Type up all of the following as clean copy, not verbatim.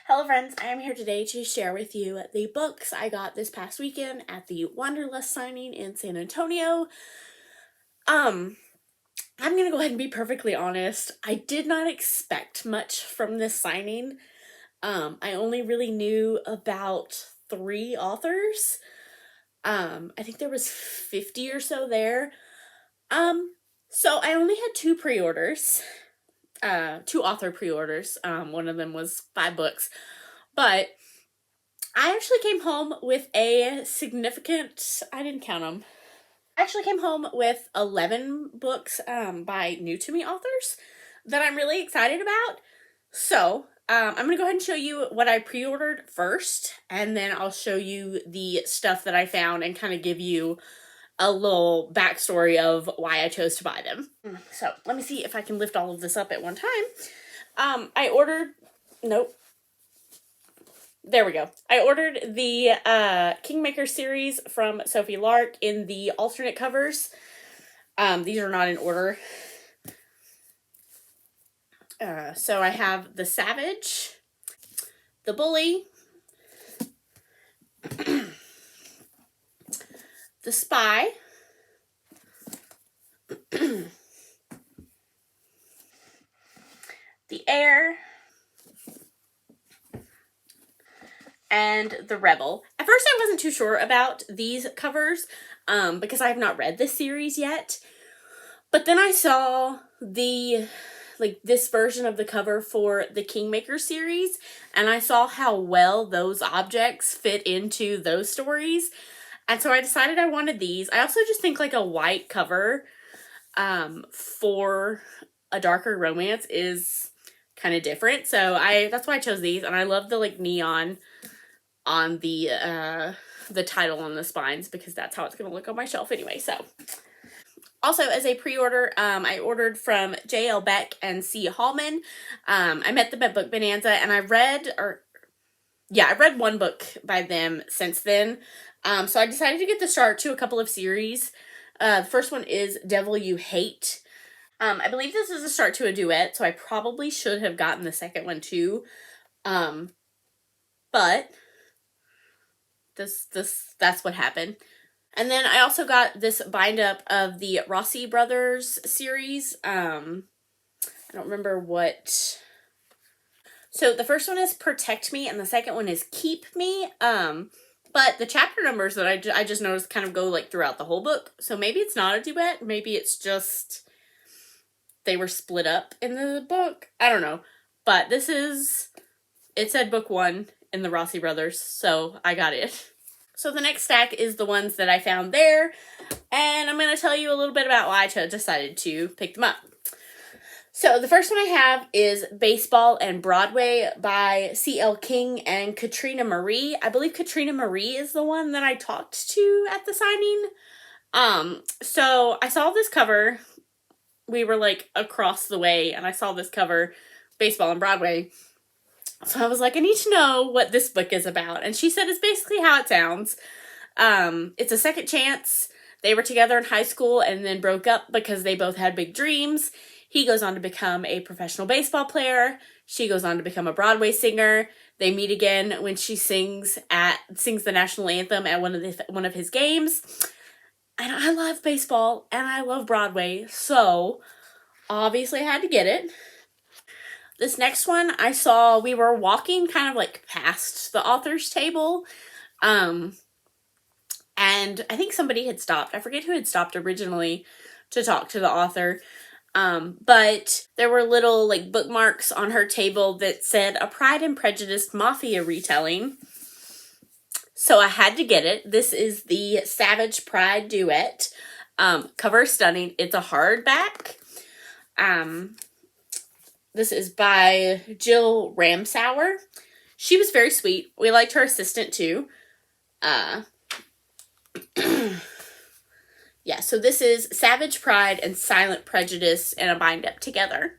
Hello friends, I am here today to share with you the books I got this past weekend at the Wanderlust signing in San Antonio. I'm gonna go ahead and be perfectly honest. I did not expect much from this signing. I only really knew about 3 authors. I think there was 50 or so there. So I only had 2 pre-orders. 2 author pre-orders. One of them was 5 books. But I actually came home with a significant, I didn't count them. I actually came home with 11 books by new to me authors that I'm really excited about. So, I'm going to go ahead and show you what I pre-ordered first, and then I'll show you the stuff that I found and kind of give you a little backstory of why I chose to buy them. So, let me see if I can lift all of this up at one time. I ordered, nope. There we go. I ordered the Kingmaker series from Sophie Lark in the alternate covers. These are not in order. So I have the Savage, the Bully, the Spy, the Heir, and the Rebel. At first I wasn't too sure about these covers because I have not read this series yet. But then I saw this version of the cover for the Kingmaker series, and I saw how well those objects fit into those stories. And so I decided I wanted these. I also just think like a white cover for a darker romance is kind of different. So that's why I chose these, and I love the neon on the title on the spines because that's how it's going to look on my shelf anyway. So also as a pre-order, I ordered from Beck C Hallman. I met them at Book Bonanza, and I read one book by them since then. So I decided to get the start to a couple of series. The first one is Devil You Hate. I believe this is a start to a duet, so I probably should have gotten the second one too. But that's what happened. And then I also got this bind up of the Rossi Brothers series. I don't remember what. So the first one is Protect Me, and the second one is Keep Me. But the chapter numbers that I just noticed kind of go throughout the whole book. So maybe it's not a duet. Maybe it's just they were split up in the book. I don't know. But it said book 1 in the Rossi Brothers, so I got it. So the next stack is the ones that I found there, and I'm going to tell you a little bit about why I decided to pick them up. So the first one I have is Baseball and Broadway by C.L. King and Katrina Marie. I believe Katrina Marie is the one that I talked to at the signing. So I saw this cover. We were across the way, and I saw this cover, Baseball and Broadway. So I was like, I need to know what this book is about. And she said it's basically how it sounds. It's a second chance. They were together in high school and then broke up because they both had big dreams. He goes on to become a professional baseball player. She goes on to become a Broadway singer. They meet again when she sings the national anthem at one of his games. And I love baseball and I love Broadway, so obviously I had to get it. This next one I saw, we were walking kind of past the author's table, and I think somebody had stopped. I forget who had stopped originally to talk to the author, but there were little bookmarks on her table that said a Pride and Prejudice Mafia retelling. So I had to get it. This is the Savage Pride duet. Cover is stunning. It's a hardback. This is by Jill Ramsauer. She was very sweet. We liked her assistant too. Yeah, so this is Savage Pride and Silent Prejudice in a bind up together.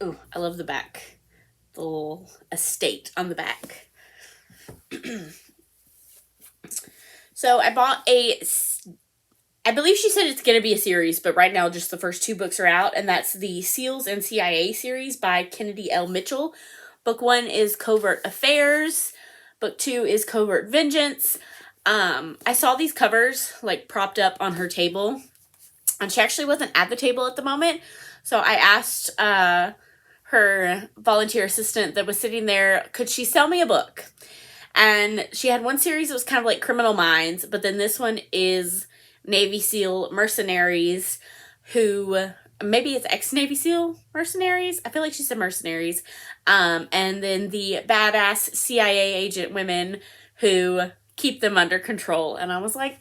Ooh, I love the back. The little estate on the back. So I bought I believe she said it's going to be a series, but right now just the first 2 books are out, and that's the SEALs and CIA series by Kennedy L. Mitchell. Book 1 is Covert Affairs. Book 2 is Covert Vengeance. I saw these covers like propped up on her table, and she actually wasn't at the table at the moment. So I asked her volunteer assistant that was sitting there, could she sell me a book? And she had one series that was kind of like Criminal Minds, but then this one is Navy SEAL mercenaries who, maybe it's ex-Navy SEAL mercenaries? I feel like she said mercenaries. And then the badass CIA agent women who keep them under control. And I was like,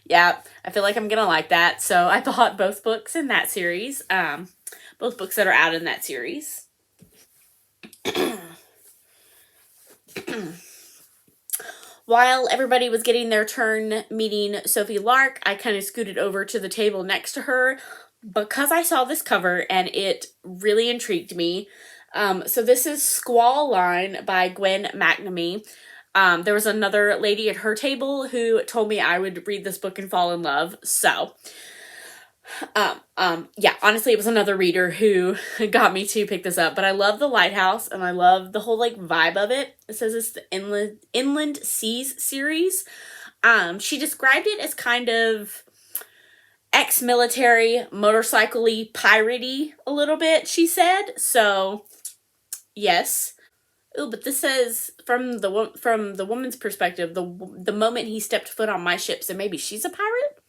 yeah, I feel like I'm gonna like that. So I bought both books in that series. Both books that are out in that series. While everybody was getting their turn meeting Sophie Lark, I kind of scooted over to the table next to her because I saw this cover and it really intrigued me. So this is Squall Line by Gwen McNamee. There was another lady at her table who told me I would read this book and fall in love. So, yeah, honestly, it was another reader who got me to pick this up. But I love the lighthouse and I love the whole like vibe of it. It says it's the Inland Seas series. She described it as kind of ex-military, motorcycle-y, piratey a little bit, she said. So, yes. Oh, but this says from the woman's perspective, the moment he stepped foot on my ship, so maybe she's a pirate?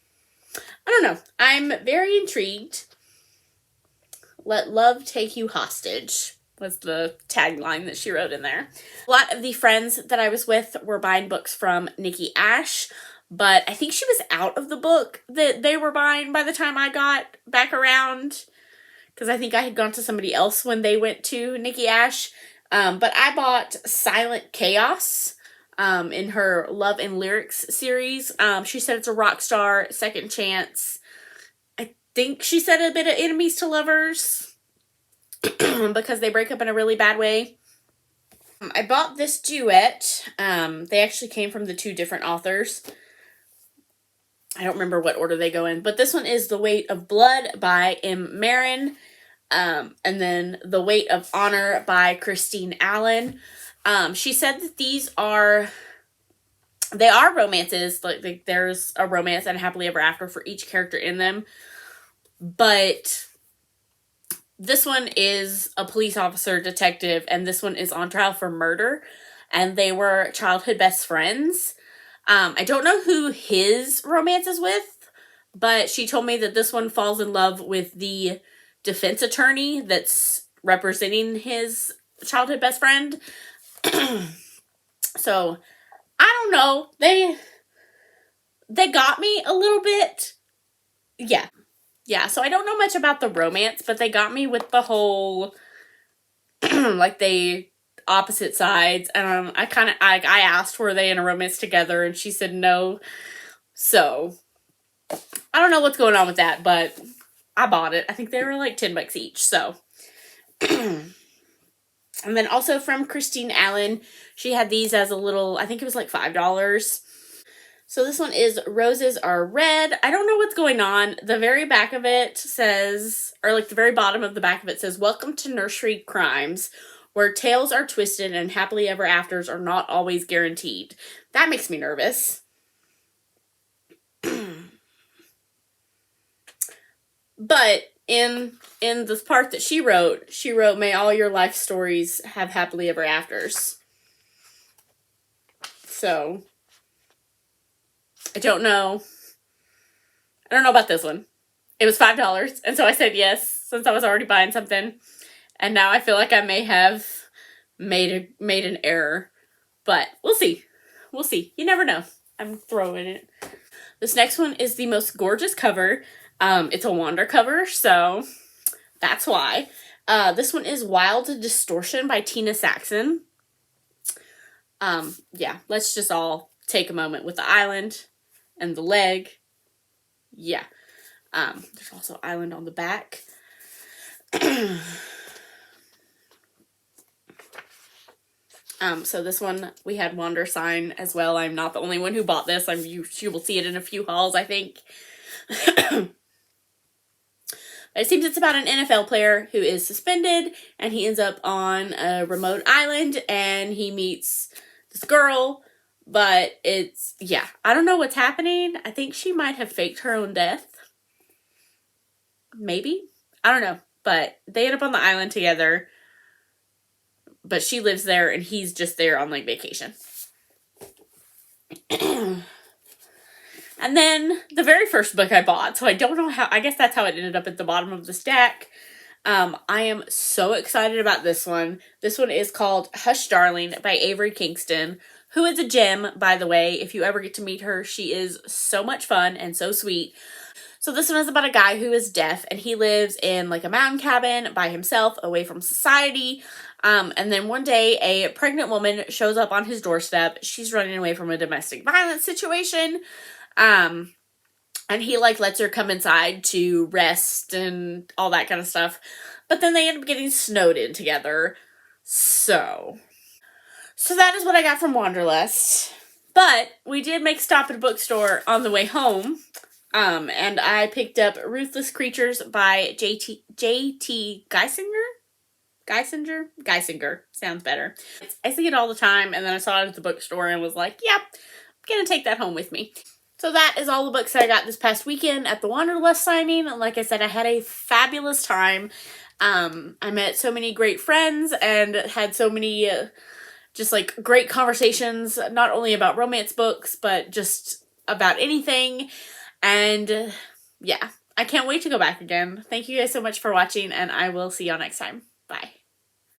I don't know. I'm very intrigued. Let love take you hostage was the tagline that she wrote in there. A lot of the friends that I was with were buying books from Nikki Ash, but I think she was out of the book that they were buying by the time I got back around, because I think I had gone to somebody else when they went to Nikki Ash. But I bought Silent Chaos in her Love and Lyrics series. She said it's a rock star, second chance. I think she said a bit of enemies to lovers because they break up in a really bad way. I bought this duet. They actually came from the two different authors. I don't remember what order they go in, but this one is The Weight of Blood by M. Marin. And then The Weight of Honor by Christine Allen. She said that they are romances. Like there's a romance and a happily ever after for each character in them. But this one is a police officer detective, and this one is on trial for murder. And they were childhood best friends. I don't know who his romance is with, but she told me that this one falls in love with the defense attorney that's representing his childhood best friend. So, I don't know. They got me a little bit. Yeah. Yeah, so I don't know much about the romance, but they got me with the whole, like, they opposite sides. I asked, were they in a romance together? And she said no. So, I don't know what's going on with that, but I bought it. I think they were like $10 each, so. And then also from Christine Allen, she had these as a little, I think it was like $5. So this one is Roses Are Red. I don't know what's going on. The very back of it says, or like the very bottom of the back of it says, welcome to Nursery Crimes, where tales are twisted and happily ever afters are not always guaranteed. That makes me nervous. But in this part that she wrote, may all your life stories have happily ever afters. So, I don't know about this one. It was $5, and so I said yes, since I was already buying something. And now I feel like I may have made an error. But we'll see. We'll see. You never know. I'm throwing it. This next one is the most gorgeous cover. It's a Wander cover, so that's why. This one is Wild Distortion by Tina Saxon. Yeah, let's just all take a moment with the island and the leg. Yeah. There's also island on the back. So this one, we had Wander sign as well. I'm not the only one who bought this. You will see it in a few hauls, I think. It seems it's about an NFL player who is suspended, and he ends up on a remote island, and he meets this girl, but it's, yeah, I don't know what's happening. I think she might have faked her own death. Maybe? I don't know, but they end up on the island together, but she lives there, and he's just there on, like, vacation. And then the very first book I bought, so I don't know how, I guess that's how it ended up at the bottom of the stack. I am so excited about this one. This one is called Hush Darling by Avery Kingston, who is a gem, by the way. If you ever get to meet her, she is so much fun and so sweet. So this one is about a guy who is deaf, and he lives in like a mountain cabin by himself, away from society. And then one day a pregnant woman shows up on his doorstep. She's running away from a domestic violence situation. And he like lets her come inside to rest and all that kind of stuff. But then they end up getting snowed in together. So that is what I got from Wanderlust. But we did make a stop at a bookstore on the way home. And I picked up Ruthless Creatures by J.T. Geisinger sounds better. I see it all the time, and then I saw it at the bookstore and was like, yep, I'm gonna take that home with me. So that is all the books that I got this past weekend at the Wanderlust signing. Like I said, I had a fabulous time. I met so many great friends and had so many just like great conversations, not only about romance books, but just about anything. And yeah, I can't wait to go back again. Thank you guys so much for watching, and I will see y'all next time. Bye.